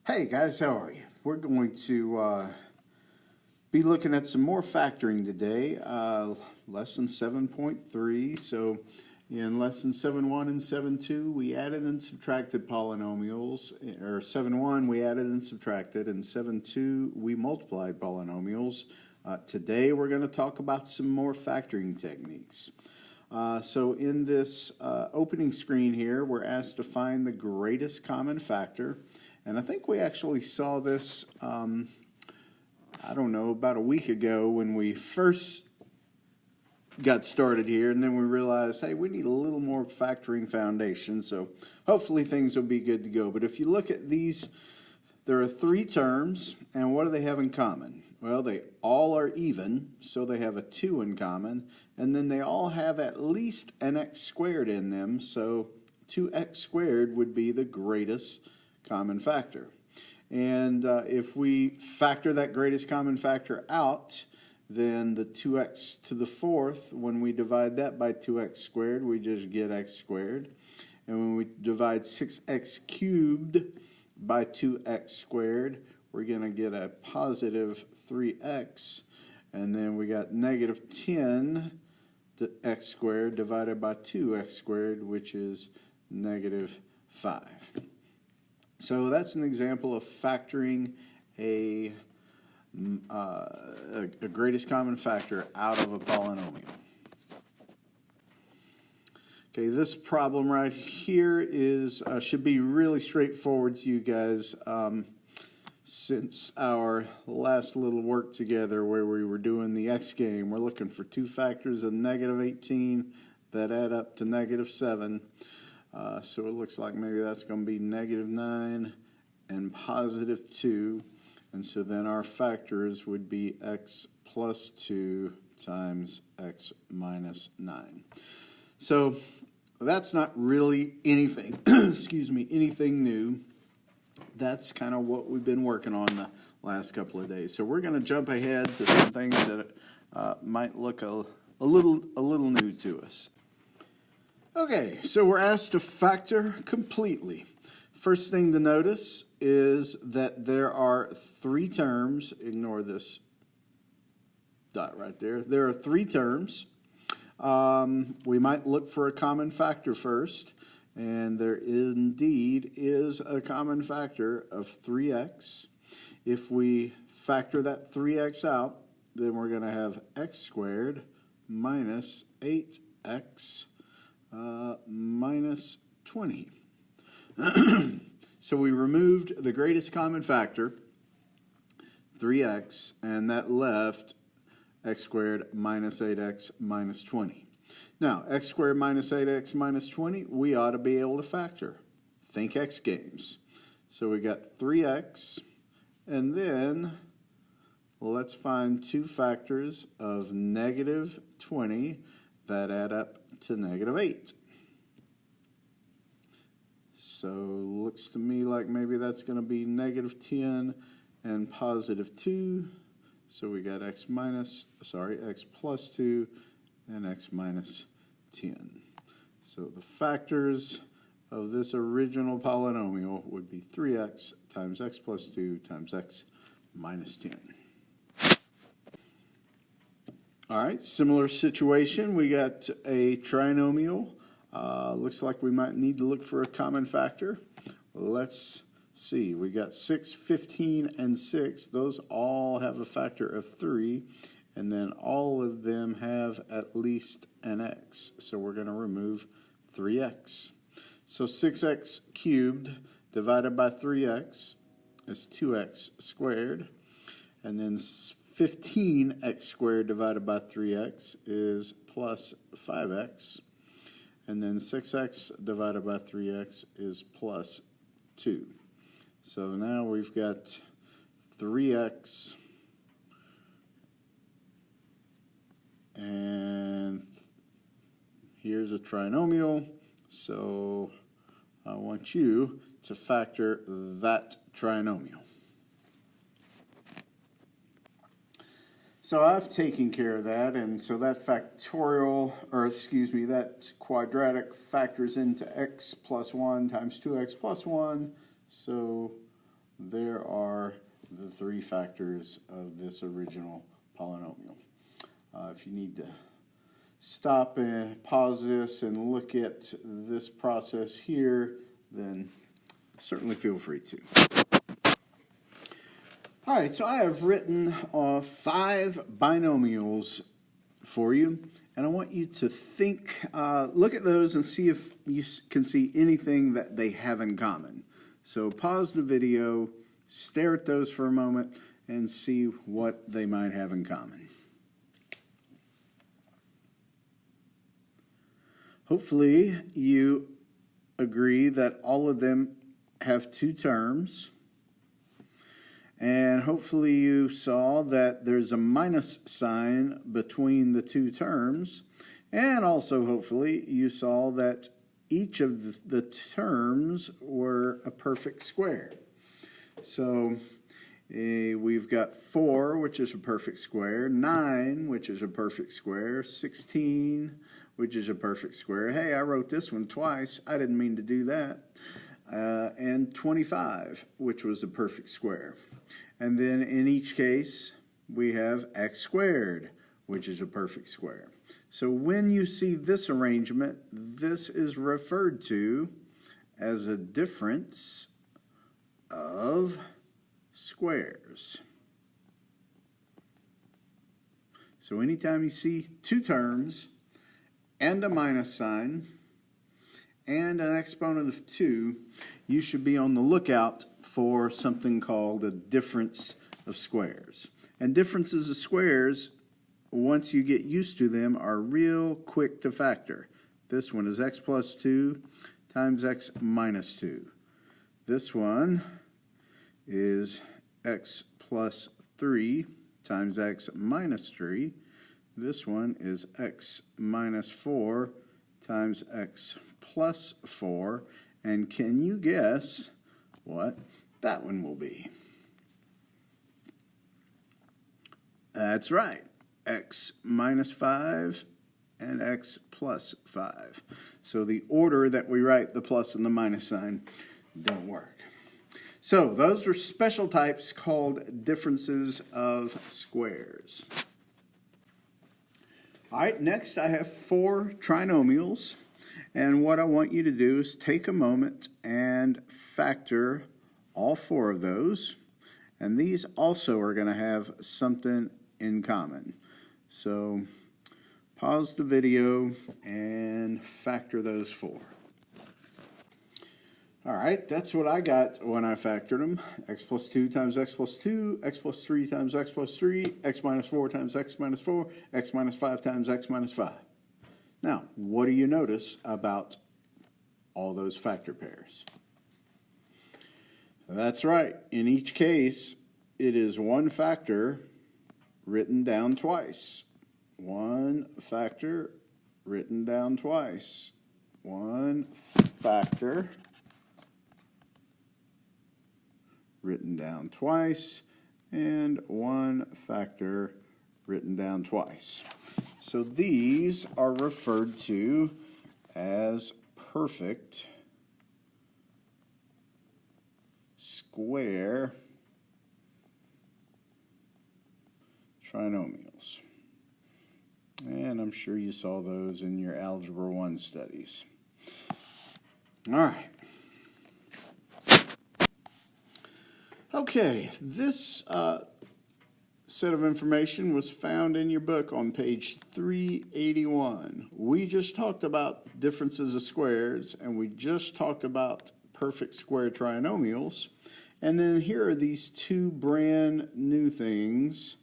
Hey guys, how are you? We're going to be looking at some more factoring today, lesson 7.3. So in lesson 7.1 and 7.2, we added and subtracted polynomials, or 7.1 we added and subtracted, and 7.2 we multiplied polynomials. Today we're going to talk about some more factoring techniques. So in this opening screen here, we're asked to find the greatest common factor. And I think we actually saw this, I don't know, about a week ago when we first got started here. And then we realized, hey, we need a little more factoring foundation. So hopefully things will be good to go. But if you look at these, there are three terms. And what do they have in common? Well, they all are even, so they have a 2 in common. And then they all have at least an x squared in them. So 2x squared would be the greatest common factor. And if we factor that greatest common factor out, then the 2x to the fourth, when we divide that by 2x squared, we just get x squared. And when we divide 6x cubed by 2x squared, we're going to get a positive 3x. And then we got negative 10 x squared divided by 2x squared, which is negative 5. So that's an example of factoring a greatest common factor out of a polynomial. Okay, this problem right here is should be really straightforward to you guys since our last little work together where we were doing the x game. We're looking for two factors of negative 18 that add up to negative 7. So it looks like maybe that's going to be negative 9 and positive 2. And so then our factors would be x plus 2 times x minus 9. So that's not really anything, excuse me, anything new. That's kind of what we've been working on the last couple of days. So we're going to jump ahead to some things that might look a little new to us. Okay, so we're asked to factor completely. First thing to notice is that there are three terms. Ignore this dot right there. There are three terms. We might look for a common factor first, and there indeed is a common factor of 3x. If we factor that 3x out, then we're going to have x squared minus 8x minus 20. So we removed the greatest common factor, 3x, and that left x squared minus 8x minus 20. Now, x squared minus 8x minus 20, we ought to be able to factor. Think x games. So we got 3x, and then let's find two factors of negative 20 that add up to negative 8. So looks to me like maybe that's going to be negative 10 and positive 2. So we got x plus 2 and x minus 10. So the factors of this original polynomial would be 3x times x plus 2 times x minus 10. All right, similar situation. We got a trinomial. Looks like we might need to look for a common factor. Let's see. We got 6, 15, and 6. Those all have a factor of 3. And then all of them have at least an x. So we're going to remove 3x. So 6x cubed divided by 3x is 2x squared. And then 15x squared divided by 3x is plus 5x. And then 6x divided by 3x is plus 2. So now we've got 3x and here's a trinomial. So I want you to factor that trinomial. So I've taken care of that, and so that factorial, that quadratic factors into x plus 1 times 2x plus 1. So there are the three factors of this original polynomial. If you need to stop and pause this and look at this process here, then certainly feel free to. All right, so I have written 5 binomials for you, and I want you to think, look at those and see if you can see anything that they have in common. So pause the video, stare at those for a moment, and see what they might have in common. Hopefully you agree that all of them have 2 terms. And hopefully you saw that there's a minus sign between the 2 terms. And also hopefully you saw that each of the terms were a perfect square. So we've got 4, which is a perfect square, 9, which is a perfect square, 16, which is a perfect square. Hey, I wrote this one twice. I didn't mean to do that. And 25, which was a perfect square. And then in each case, we have x squared, which is a perfect square. So when you see this arrangement, this is referred to as a difference of squares. So anytime you see 2 terms and a minus sign and an exponent of 2, you should be on the lookout for something called a difference of squares. And differences of squares, once you get used to them, are real quick to factor. This one is x plus 2 times x minus 2. This one is x plus 3 times x minus 3. This one is x minus 4 times x plus 4. And can you guess what that one will be? That's right, x minus 5 and x plus 5. So the order that we write the plus and the minus sign don't work. So those are special types called differences of squares. All right, next I have 4 trinomials. And what I want you to do is take a moment and factor all 4 of those. And these also are going to have something in common. So pause the video and factor those 4. All right, that's what I got when I factored them. X plus 2 times x plus 2, x plus 3 times x plus 3, x minus 4 times x minus 4, x minus 5 times x minus 5. Now, what do you notice about all those factor pairs? That's right. In each case, it is one factor written down twice. One factor written down twice. One factor written down twice, and one factor written down twice. So these are referred to as perfect square trinomials. And I'm sure you saw those in your Algebra 1 studies. All right. Okay, this set of information was found in your book on page 381. We just talked about differences of squares, and we just talked about perfect square trinomials. And then here are these 2 brand new things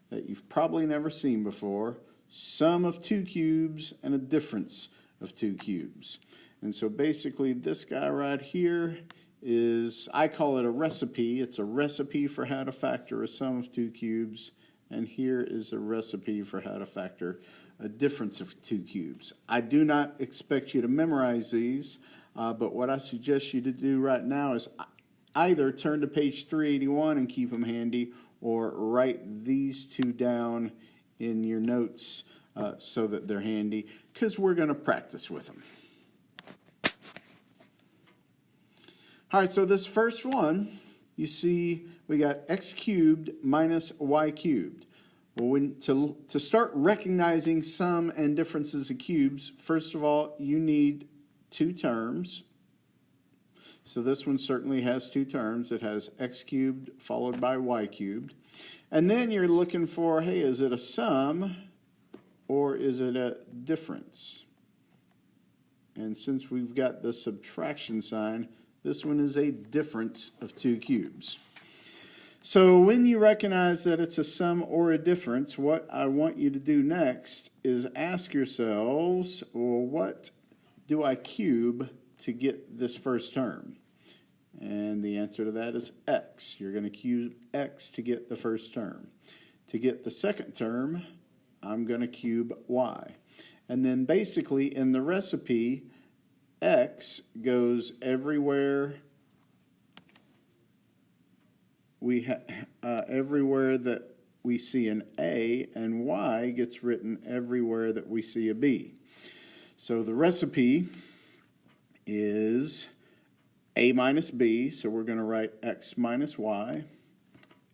that you've probably never seen before: sum of 2 cubes and a difference of 2 cubes. And so basically this guy right here is, I call it a recipe. It's a recipe for how to factor a sum of 2 cubes. And here is a recipe for how to factor a difference of 2 cubes. I do not expect you to memorize these, but what I suggest you to do right now is either turn to page 381 and keep them handy, or write these 2 down in your notes so that they're handy, because we're going to practice with them. All right, so this first one, you see we got x cubed minus y cubed. Well, to start recognizing sum and differences of cubes, first of all, you need two terms. So this one certainly has two terms. It has x cubed followed by y cubed. And then you're looking for, hey, is it a sum or is it a difference? And since we've got the subtraction sign, this one is a difference of two cubes. So when you recognize that it's a sum or a difference, what I want you to do next is ask yourselves, well, what do I cube to get this first term? And the answer to that is x. You're going to cube x to get the first term. To get the second term, I'm going to cube y. And then basically in the recipe, x goes everywhere everywhere that we see an A, and y gets written everywhere that we see a B. So the recipe is a minus b, so we're going to write x minus y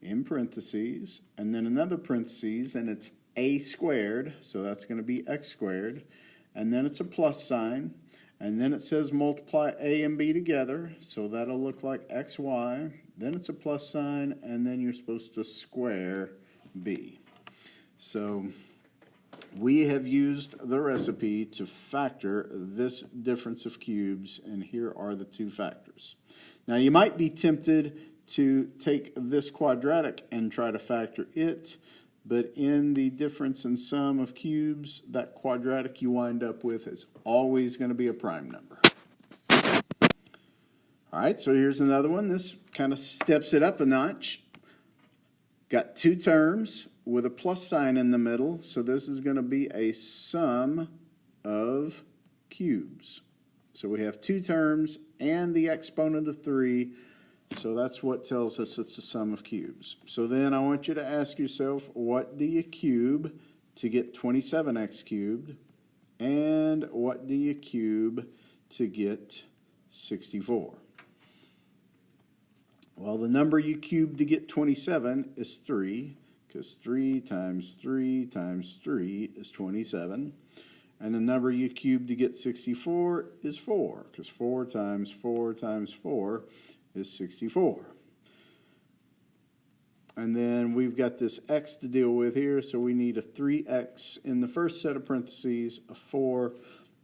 in parentheses, and then another parentheses, and it's a squared, so that's going to be x squared, and then it's a plus sign, and then it says multiply a and b together, so that'll look like xy, then it's a plus sign, and then you're supposed to square b. So we have used the recipe to factor this difference of cubes, and here are the two factors. Now you might be tempted to take this quadratic and try to factor it, but in the difference and sum of cubes, that quadratic you wind up with is always going to be a prime number. All right, so here's another one. This kind of steps it up a notch. Got two terms with a plus sign in the middle, so this is going to be a sum of cubes. So we have two terms and the exponent of 3, so that's what tells us it's a sum of cubes. So then I want you to ask yourself, what do you cube to get 27x cubed, and what do you cube to get 64? Well, the number you cube to get 27 is 3, because 3 times 3 times 3 is 27. And the number you cube to get 64 is 4, because 4 times 4 times 4 is 64. And then we've got this x to deal with here, so we need a 3x in the first set of parentheses, a 4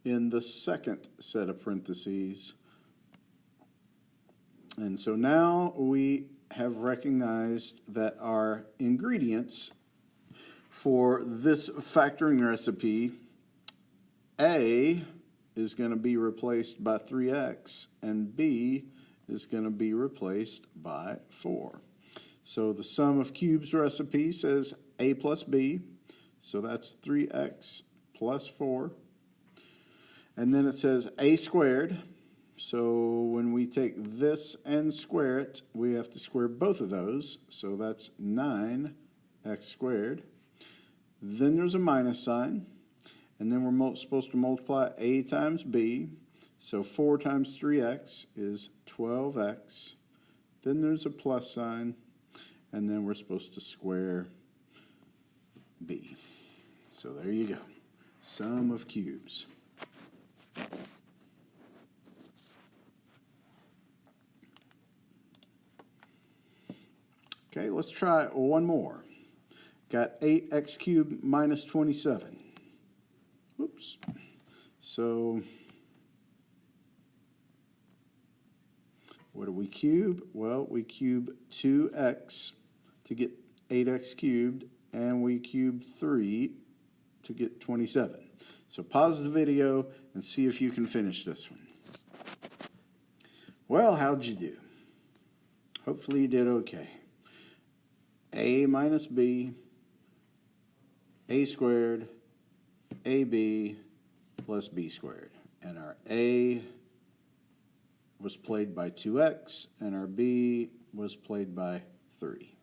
in the second set of parentheses. And so now we have recognized that our ingredients for this factoring recipe, A is going to be replaced by 3x, and B is going to be replaced by 4. So the sum of cubes recipe says A plus B, so that's 3x plus 4. And then it says A squared. So when we take this and square it, we have to square both of those. So that's 9x squared. Then there's a minus sign. And then we're supposed to multiply a times b. So 4 times 3x is 12x. Then there's a plus sign. And then we're supposed to square b. So there you go. Sum of cubes. Okay, let's try one more. Got 8x cubed minus 27. Oops. So what do we cube? Well, we cube 2x to get 8x cubed, and we cube 3 to get 27. So pause the video and see if you can finish this one. Well, how'd you do? Hopefully you did okay. A minus b, a squared, ab plus b squared. And our a was played by 2x, and our b was played by 3.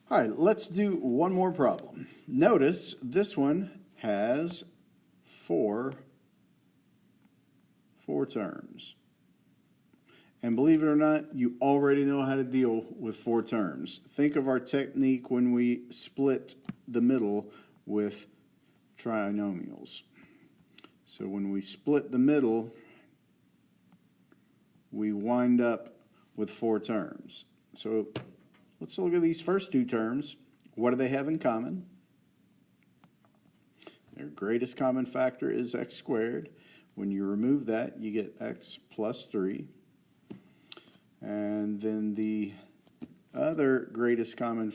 All right, let's do one more problem. Notice this one has four terms. And believe it or not, you already know how to deal with 4 terms. Think of our technique when we split the middle with trinomials. So when we split the middle, we wind up with 4 terms. So let's look at these first 2 terms. What do they have in common? Their greatest common factor is x squared. When you remove that, you get x plus 3. And then the other greatest common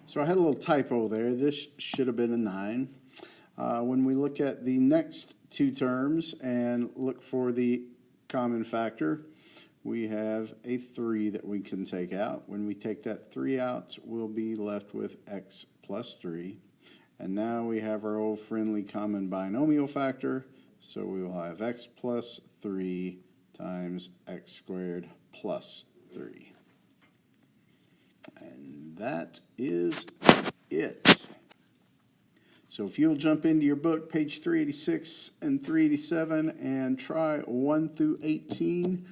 so I had a little typo there. This should have been a 9. When we look at the next 2 terms and look for the common factor, we have a 3 that we can take out. When we take that 3 out, we'll be left with x plus 3. And now we have our old friendly common binomial factor, so we will have x plus 3 times x squared plus 3. And that is it. So if you'll jump into your book, page 386 and 387, and try 1 through 18,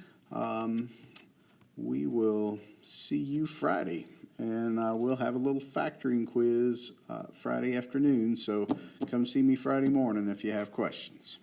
we will see you Friday. And we'll have a little factoring quiz Friday afternoon, so come see me Friday morning if you have questions.